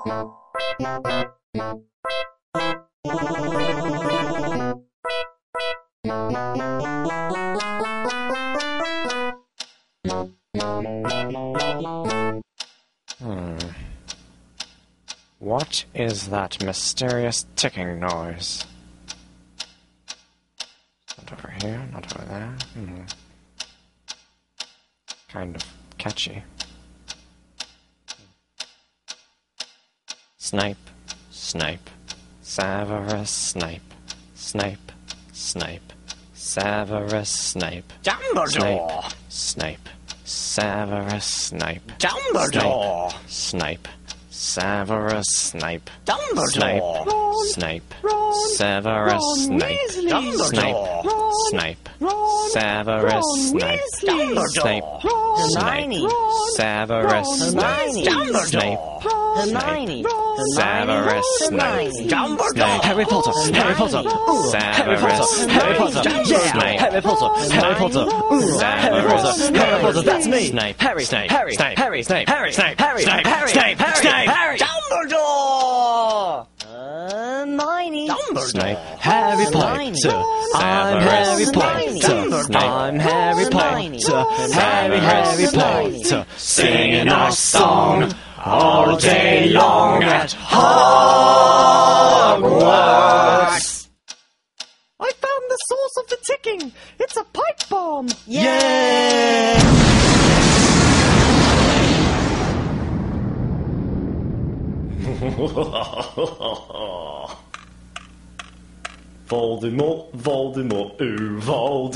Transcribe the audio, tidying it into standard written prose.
What is that mysterious ticking noise? Not over here, not over there. Kind of catchy. Snipe, Snipe, Severus Snape, Snape, Snape, Severus Snape, Dumbledore! Snape, Severus Snape, Dumbledore! Snape, Severus Snape, Dumbledore! Snape, Severus Snape, Dumbledore! Snape, Severus Snape, Snape, Hermione! Severus Snape, Snape, Hermione! Severus Snape, Dumbledore! Harry Potter! Harry Potter! Severus Harry Potter! Yeah! Snape, Harry Potter! Harry Potter! Harry Potter! Harry Potter! That's me! Snape, Harry! Snape, Harry! Snape, Harry! Snape, Harry! Snape, Harry! Snape, Harry! Snape, Harry! Snape, Harry! Dumbledore! Hermione! Snape, Harry Hermione. Potter! I'm Harry Hermione. Potter! I'm Harry Hermione. Potter! Harry Potter! singing our song all day long at Hogwarts! I found the source of the ticking. It's a pipe bomb. Yeah! Voldemort, Voldemort, ooh, Voldemort.